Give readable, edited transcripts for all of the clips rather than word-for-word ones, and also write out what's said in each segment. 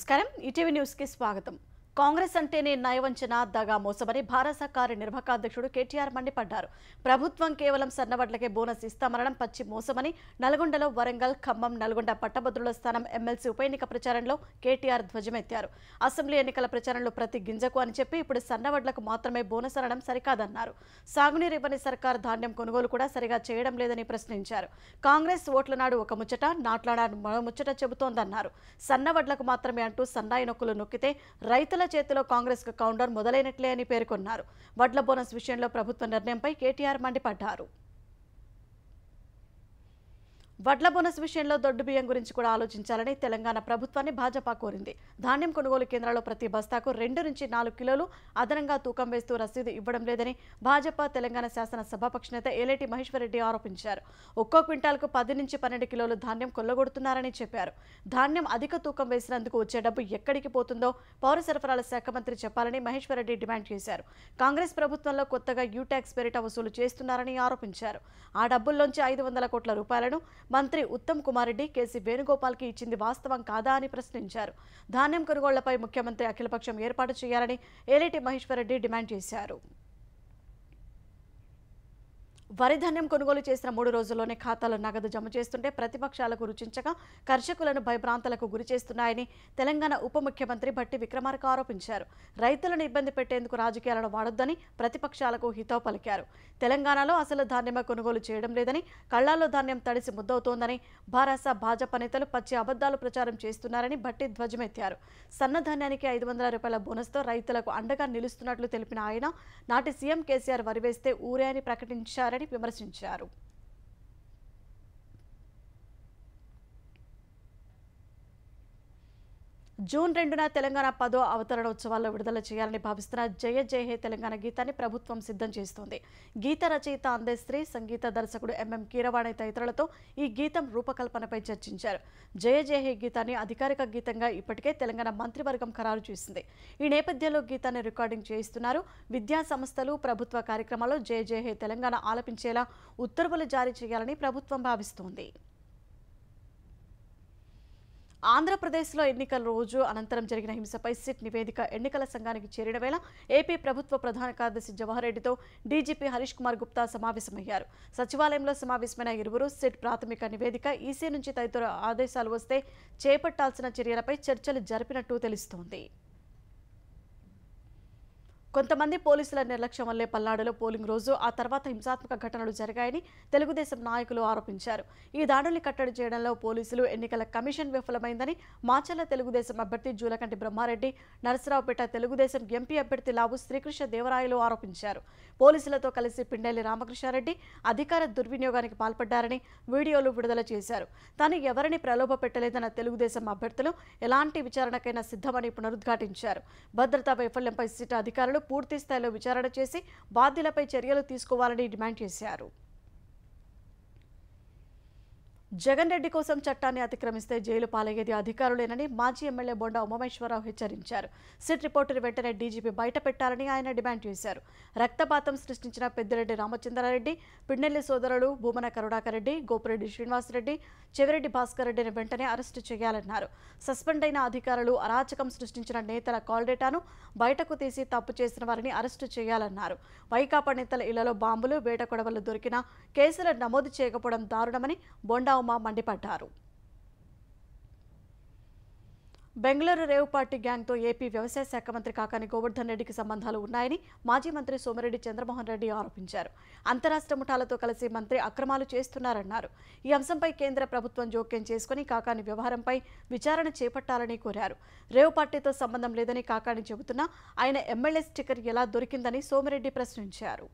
నమస్కారం ETV news కి స్వాగతం. కాంగ్రెస్ అంటేనే నయవంచన దగా మోసమని భారత కార్యనిర్వాహక అధ్యక్షుడు కేటీఆర్ మండిపడ్డారు. ప్రభుత్వం కేవలం సన్నవడ్లకే బోనస్ ఇస్తామనడం పచ్చి మోసమని నల్గొండలో వరంగల్, ఖమ్మం, నల్గొండ పట్టభద్రుల స్థానం ఎమ్మెల్సీ ఉప ఎన్నిక ప్రచారంలో కేటీఆర్ ధ్వజమెత్తారు. అసెంబ్లీ ఎన్నికల ప్రచారంలో ప్రతి గింజకు అని చెప్పి ఇప్పుడు సన్నవడ్లకు మాత్రమే బోనస్ అనడం సరికాదన్నారు. సాగునీరు ఇవ్వని సర్కార్ ధాన్యం కొనుగోలు కూడా సరిగా చేయడం లేదని ప్రశ్నించారు. కాంగ్రెస్ ఓట్ల నాడు ఒక ముచ్చట, నాట్లాడాడు మరో ముచ్చట చెబుతోందన్నారు. సన్నవడ్లకు మాత్రమే అంటూ సన్నాయి నొక్కులు నొక్కితే రైతుల చేతిలో కాంగ్రెస్ కు కౌంటర్ మొదలైనట్లే అని పేర్కొన్నారు. వడ్ల బోనస్ విషయంలో ప్రభుత్వ నిర్ణయంపై కేటీఆర్ మండిపడ్డారు. వడ్ల బోనస్ విషయంలో దొడ్డు బియ్యం గురించి కూడా ఆలోచించాలని తెలంగాణ ప్రభుత్వాన్ని భాజపా కోరింది. ధాన్యం కొనుగోలు కేంద్రాల్లో ప్రతి బస్తాకు 2 నుంచి 4 కిలోలు అదనంగా తూకం వేస్తూ రసీదు ఇవ్వడం లేదని భాజపా తెలంగాణ శాసన సభాపక్ష నేత ఏలేటి మహేశ్వరరెడ్డి ఆరోపించారు. ఒక్కో క్వింటాల్కు 10 నుంచి 12 కిలోలు ధాన్యం కొల్లగొడుతున్నారని చెప్పారు. ధాన్యం అధిక తూకం వేసినందుకు వచ్చే డబ్బు ఎక్కడికి పోతుందో పౌర సరఫరాల శాఖ మంత్రి చెప్పాలని మహేశ్వరరెడ్డి డిమాండ్ చేశారు. కాంగ్రెస్ ప్రభుత్వంలో కొత్తగా యూటాక్స్ పేరిట వసూలు చేస్తున్నారని ఆరోపించారు. ఆ డబ్బుల్లోంచి 500 కోట్ల రూపాయలను మంత్రి ఉత్తమ్ కుమార్ రెడ్డి, కేసీ వేణుగోపాల్కి ఇచ్చింది వాస్తవం కాదా అని ప్రశ్నించారు. ధాన్యం కొనుగోళ్లపై ముఖ్యమంత్రి అఖిలపక్షం ఏర్పాటు చేయాలని ఏలేటి మహేశ్వరరెడ్డి డిమాండ్ చేశారు. వరి ధాన్యం కొనుగోలు చేసిన 3 రోజుల్లోనే ఖాతాలో నగదు జమ చేస్తుంటే ప్రతిపక్షాలకు రుచించగా కర్షకులను భయభ్రాంతులకు గురి చేస్తున్నాయని తెలంగాణ ఉప ముఖ్యమంత్రి భట్టి విక్రమార్క ఆరోపించారు. రైతులను ఇబ్బంది పెట్టేందుకు రాజకీయాలను వాడొద్దని ప్రతిపక్షాలకు హితవు పలికారు. తెలంగాణలో అసలు ధాన్యమే కొనుగోలు చేయడం లేదని, కళ్లాల్లో ధాన్యం తడిసి ముద్దవుతోందని భారత భాజపా నేతలు పచ్చి అబద్దాలు ప్రచారం చేస్తున్నారని భట్టి ధ్వజమెత్తారు. సన్నధాన్యానికి 500 రూపాయల బోనస్తో రైతులకు అండగా నిలుస్తున్నట్లు తెలిపిన ఆయన నాటి సీఎం కేసీఆర్ వరి వేస్తే ఊరే అని ప్రకటించారని విమర్శించారు. జూన్ 2న తెలంగాణ 10వ అవతరణోత్సవాల్లో విడుదల చేయాలని భావిస్తున్న జయ జయ హే తెలంగాణ గీతాన్ని ప్రభుత్వం సిద్ధం చేస్తోంది. గీత రచయిత అందశ్రీ, సంగీత దర్శకుడు ఎంఎం కీరవాణి తదితరులతో ఈ గీతం రూపకల్పనపై చర్చించారు. జయ జయ హే గీతాన్ని అధికారిక గీతంగా ఇప్పటికే తెలంగాణ మంత్రివర్గం ఖరారు చేసింది. ఈ నేపథ్యంలో గీతాన్ని రికార్డింగ్ చేయిస్తున్నారు. విద్యా సంస్థలు, ప్రభుత్వ కార్యక్రమాల్లో జయ జయ హే తెలంగాణ ఆలపించేలా ఉత్తర్వులు జారీ చేయాలని ప్రభుత్వం భావిస్తోంది. ఆంధ్రప్రదేశ్లో ఎన్నికల రోజు అనంతరం జరిగిన హింసపై సిట్ నివేదిక ఎన్నికల సంఘానికి చేరిన వేళ ఏపీ ప్రభుత్వ ప్రధాన కార్యదర్శి జవహర్ రెడ్డితో డీజీపీ హరీష్ కుమార్ గుప్తా సమావేశమయ్యారు. సచివాలయంలో సమావేశమైన ఇరువురు సిట్ ప్రాథమిక నివేదిక, ఈసీ నుంచి తదితర ఆదేశాలు వస్తే చేపట్టాల్సిన చర్యలపై చర్చలు జరిపినట్టు తెలుస్తోంది. కొంతమంది పోలీసుల నిర్లక్ష్యం వల్లే పల్నాడులో పోలింగ్ రోజు ఆ తర్వాత హింసాత్మక ఘటనలు జరిగాయని తెలుగుదేశం నాయకులు ఆరోపించారు. ఈ దాడుల్ని కట్టడి చేయడంలో పోలీసులు, ఎన్నికల కమిషన్ విఫలమైందని మాచర్ల తెలుగుదేశం అభ్యర్థి జూలకంటి బ్రహ్మారెడ్డి, నరసరావుపేట తెలుగుదేశం ఎంపీ అభ్యర్థి లావు శ్రీకృష్ణ దేవరాయలు ఆరోపించారు. పోలీసులతో కలిసి పిండెల్లి రామకృష్ణారెడ్డి అధికార దుర్వినియోగానికి పాల్పడ్డారని వీడియోలు విడుదల చేశారు. తాను ఎవరిని ప్రలోభ పెట్టలేదన్న తెలుగుదేశం అభ్యర్థులు ఎలాంటి విచారణకైనా సిద్ధమని పునరుద్ఘాటించారు. భద్రతా వైఫల్యంపై సిట్ అధికారులు పూర్తి స్థాయిలో విచారణ చేసి బాధ్యులపై చర్యలు తీసుకోవాలని డిమాండ్ చేశారు. జగన్ రెడ్డి కోసం చట్టాన్ని అతిక్రమిస్తే జైలు పాలయ్యేది అధికారులేనని మాజీ ఎమ్మెల్యే బొండా ఉమామేశ్వరరావు హెచ్చరించారు. సిట్ రిపోర్టును వెంటనే డీజీపీ బయట పెట్టాలని ఆయన డిమాండ్ చేశారు. రక్తపాతం సృష్టించిన పెద్దిరెడ్డి రామచంద్రారెడ్డి, పిండెల్లి సోదరులు భూమన కరుణాకర్ రెడ్డి, గోపిరెడ్డి శ్రీనివాసరెడ్డి, చెవిరెడ్డి భాస్కర్ రెడ్డిని వెంటనే అరెస్టు చేయాలన్నారు. సస్పెండ్ అయిన అధికారులు, అరాచకం సృష్టించిన నేతల కాల్ డేటాను బయటకు తీసి తప్పు చేసిన వారిని అరెస్టు చేయాలన్నారు. వైకాపా నేతల ఇళ్లలో బాంబులు, వేట కొడవలు దొరికినా కేసులు నమోదు చేయకపోవడం దారుణమని బొండా ఉమా మండిపడ్డారు. బెంగళూరు రేవ్ పార్టీ గ్యాంగ్తో ఏపీ వ్యవసాయ శాఖ మంత్రి కాకాని గోవర్ధన్ రెడ్డికి సంబంధాలు ఉన్నాయని మాజీ మంత్రి సోమిరెడ్డి చంద్రమోహన్ రెడ్డి ఆరోపించారు. అంతరాష్ట్ర ముఠాలతో కలిసి మంత్రి అక్రమాలు చేస్తున్నారన్నారు. ఈ అంశంపై కేంద్ర ప్రభుత్వం జోక్యం చేసుకుని కాకాని వ్యవహారంపై విచారణ చేపట్టాలని కోరారు. రేవ్ పార్టీతో సంబంధం లేదని కాకాని చెబుతున్నా ఆయన ఎమ్మెల్యే స్టిక్కర్ ఎలా దొరికిందని సోమిరెడ్డి ప్రశ్నించారు.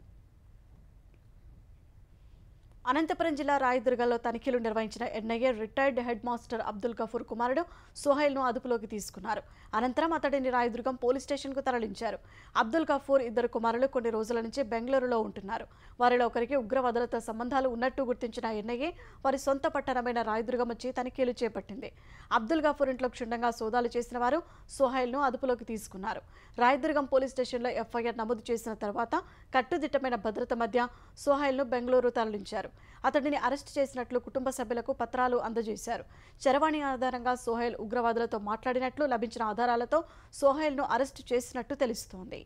అనంతపురం జిల్లా రాయదుర్గంలో తనిఖీలు నిర్వహించిన NIA retired head master Abdul Gafoor కుమారుడు సుహైల్ను అదుపులోకి తీసుకున్నారు. అనంతరం అతడిని రాయదుర్గం పోలీస్ స్టేషన్కు తరలించారు. అబ్దుల్ గఫూర్ ఇద్దరు కుమారులు కొన్ని రోజుల నుంచి బెంగళూరులో ఉంటున్నారు. వారిలో ఒకరికి ఉగ్రవాదులతో సంబంధాలు ఉన్నట్టు గుర్తించిన ఎన్ఐఏ వారి సొంత పట్టణమైన రాయదుర్గం వచ్చి తనిఖీలు చేపట్టింది. అబ్దుల్ గఫూర్ ఇంట్లో క్షుణ్ణంగా సోదాలు చేసిన వారు సుహైల్ను అదుపులోకి తీసుకున్నారు. రాయదుర్గం పోలీస్ స్టేషన్లో ఎఫ్ఐఆర్ నమోదు చేసిన తర్వాత కట్టుదిట్టమైన భద్రత మధ్య సుహైల్ను బెంగళూరు తరలించారు. అతడిని అరెస్ట్ చేసినట్లు కుటుంబ సభ్యులకు పత్రాలు అందజేశారు. చరవాణి ఆధారంగా సోహైల్ ఉగ్రవాదులతో మాట్లాడినట్లు లభించిన ఆధారాలతో సోహైల్ను అరెస్టు చేసినట్టు తెలుస్తోంది.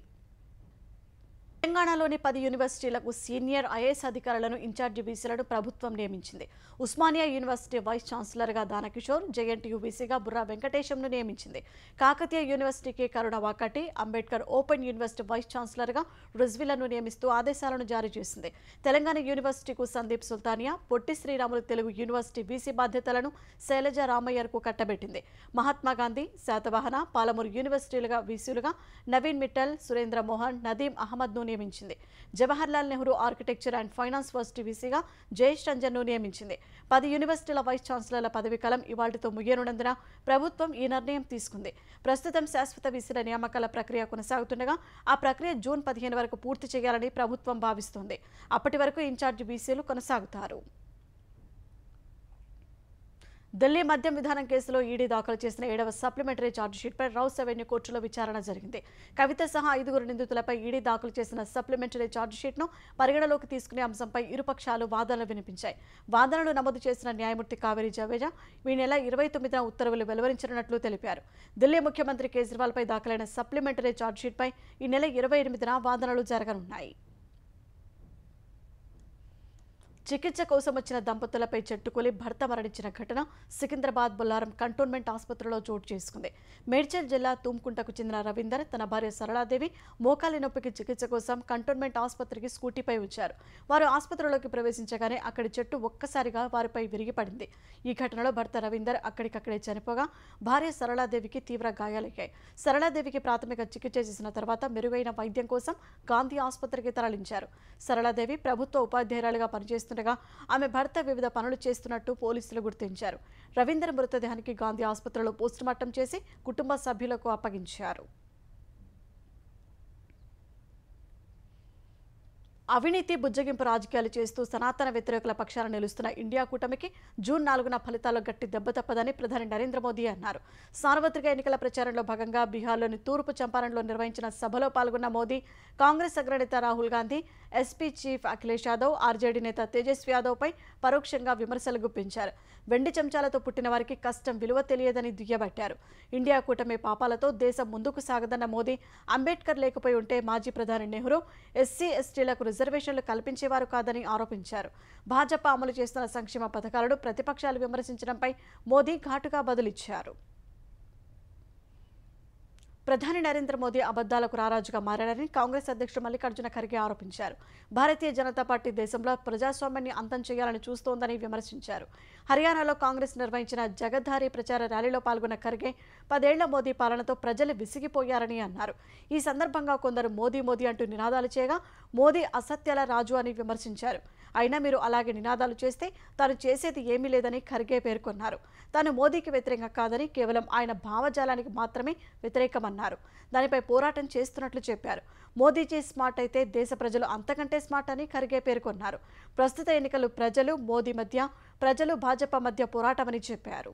తెలంగాణలోని 10 యూనివర్సిటీలకు సీనియర్ ఐఏఎస్ అధికారులను ఇన్ఛార్జి వీసీలను ప్రభుత్వం నియమించింది. ఉస్మానియా యూనివర్సిటీ వైస్ ఛాన్సలర్గా దానకిషోర్, జేఎన్టీయూ వీసీగా బుర్రా వెంకటేశంను నియమించింది. కాకతీయ యూనివర్సిటీకి Karuna Vakati, Ambedkar open university vice ఛాన్సలర్గా రుజ్విలను నియమిస్తూ ఆదేశాలను జారీ చేసింది. తెలంగాణ యూనివర్సిటీకు సందీప్ సుల్తానియా, పొట్టి శ్రీరాములు తెలుగు యూనివర్సిటీ వీసీ బాధ్యతలను శైలజ రామయ్యర్కు కట్టబెట్టింది. మహాత్మాగాంధీ, శాతవాహన, పాలమూరు యూనివర్సిటీలుగా వీసీలుగా నవీన్ మిట్టల్, సురేంద్ర మోహన్, నదీం అహ్మద్ను నియమించింది. Jawaharlal Nehru architecture and finance university వీసీగా జయేష్ రంజన్ను నియమించింది. 10 యూనివర్సిటీల వైస్ ఛాన్సలర్ల పదవీకాలం ఇవాళ్టితో ముగియనున్నందున ప్రభుత్వం ఈ నిర్ణయం తీసుకుంది. ప్రస్తుతం శాశ్వత వీసీల నియామకాల ప్రక్రియ కొనసాగుతుండగా ఆ ప్రక్రియ జూన్ 15 వరకు పూర్తి చేయాలని ప్రభుత్వం భావిస్తోంది. అప్పటి వరకు ఇన్ఛార్జి వీసీలు కొనసాగుతారు. ఢిల్లీ మద్యం విధానం కేసులో ఈడీ దాఖలు చేసిన 7వ సప్లిమెంటరీ ఛార్జిషీట్పై రౌస్ అవెన్యూ కోర్టులో విచారణ జరిగింది. కవిత సహా 5 నిందితులపై ఈడీ దాఖలు చేసిన సప్లిమెంటరీ ఛార్జిషీట్ను పరిగణలోకి తీసుకునే అంశంపై ఇరుపక్షాలు వాదనలు వినిపించాయి. వాదనలు నమోదు చేసిన న్యాయమూర్తి కావేరీ జవేజా ఈ నెల 29న ఉత్తర్వులు వెలువరించనున్నట్లు తెలిపారు. ఢిల్లీ ముఖ్యమంత్రి కేజ్రీవాల్పై దాఖలైన సప్లిమెంటరీ ఛార్జిషీట్పై ఈ నెల 28న వాదనలు జరగనున్నాయి. చికిత్స కోసం వచ్చిన దంపతులపై చెట్టుకూలి భర్త మరణించిన ఘటన సికింద్రాబాద్ బొల్లారం కంటోన్మెంట్ ఆసుపత్రిలో చోటు చేసుకుంది. మేడ్చల్ జిల్లా తుమ్కుంటకు చెందిన రవీందర్ తన భార్య సరళాదేవి మోకాలి నొప్పికి చికిత్స కోసం కంటోన్మెంట్ ఆసుపత్రికి స్కూటీపై వచ్చారు. వారు ఆసుపత్రిలోకి ప్రవేశించగానే అక్కడి చెట్టు ఒక్కసారిగా వారిపై విరిగిపడింది. ఈ ఘటనలో భర్త రవీందర్ అక్కడికక్కడే చనిపోగా భార్య సరళాదేవికి తీవ్ర గాయాలయ్యాయి. సరళాదేవికి ప్రాథమిక చికిత్స చేసిన తర్వాత మెరుగైన వైద్యం కోసం గాంధీ ఆసుపత్రికి తరలించారు. సరళాదేవి ప్రభుత్వ ఉపాధ్యాయురాలుగా పనిచేస్తున్న ఆమె భర్త వివిధ పనులు చేస్తున్నట్టు పోలీసులు గుర్తించారు. రవీందర్ మృతదేహానికి గాంధీ ఆసుపత్రిలో పోస్టుమార్టం చేసి కుటుంబ సభ్యులకు అప్పగించారు. అవినీతి బుజ్జగింపు రాజకీయాలు చేస్తూ సనాతన వ్యతిరేకుల పక్షాన నిలుస్తున్న ఇండియా కూటమికి జూన్ 4న ఫలితాల్లో గట్టి దెబ్బ తప్పదని ప్రధాని నరేంద్ర మోదీ అన్నారు. సార్వత్రిక ఎన్నికల ప్రచారంలో భాగంగా బీహార్లోని తూర్పు చంపారణ్లో నిర్వహించిన సభలో పాల్గొన్న మోదీ కాంగ్రెస్ అగ్రనేత Rahul Gandhi, SP chief Akhilesh Yadav, RJD నేత తేజస్వి యాదవ్పై పరోక్షంగా విమర్శలు గుప్పించారు. వెండి చెంచాలతో పుట్టిన వారికి కష్టం విలువ తెలియదని దుయ్యబట్టారు. ఇండియా కూటమి పాపాలతో దేశం ముందుకు సాగదన్న మోదీ అంబేద్కర్ లేకపోయి ఉంటే మాజీ ప్రధాని నెహ్రూ ఎస్సీ ఎస్టీలకు రిజర్వేషన్లు కల్పించేవారు కాదని ఆరోపించారు. భాజపా అమలు చేస్తున్న సంక్షేమ పథకాలను ప్రతిపక్షాలు విమర్శించడంపై మోదీ ఘాటుగా బదులిచ్చారు. ప్రధాని నరేంద్ర మోదీ అబద్దాలకు రారాజుగా మారారని కాంగ్రెస్ అధ్యక్షుడు మల్లికార్జున ఖర్గే ఆరోపించారు. భారతీయ జనతా పార్టీ దేశంలో ప్రజాస్వామ్యాన్ని అంతం చేయాలని చూస్తోందని విమర్శించారు. హర్యానాలో కాంగ్రెస్ నిర్వహించిన జగద్ధారి ప్రచార ర్యాలీలో పాల్గొన్న ఖర్గే 10 ఏళ్ల మోదీ పాలనతో ప్రజలు విసిగిపోయారని అన్నారు. ఈ సందర్భంగా కొందరు మోదీ మోదీ అంటూ నినాదాలు చేయగా మోదీ అసత్యాల రాజు అని విమర్శించారు. అయినా మీరు అలాగే నినాదాలు చేస్తే తాను చేసేది ఏమీ లేదని ఖర్గే పేర్కొన్నారు. తాను మోదీకి వ్యతిరేకం కాదని, కేవలం ఆయన భావజాలానికి మాత్రమే వ్యతిరేకమన్నారు. దానిపై పోరాటం చేస్తున్నట్లు చెప్పారు. మోదీజీ స్మార్ట్ అయితే దేశ ప్రజలు అంతకంటే స్మార్ట్ అని ఖర్గే పేర్కొన్నారు. ప్రస్తుత ఎన్నికలు ప్రజలు మోదీ మధ్య, ప్రజలు భాజపా మధ్య పోరాటమని చెప్పారు.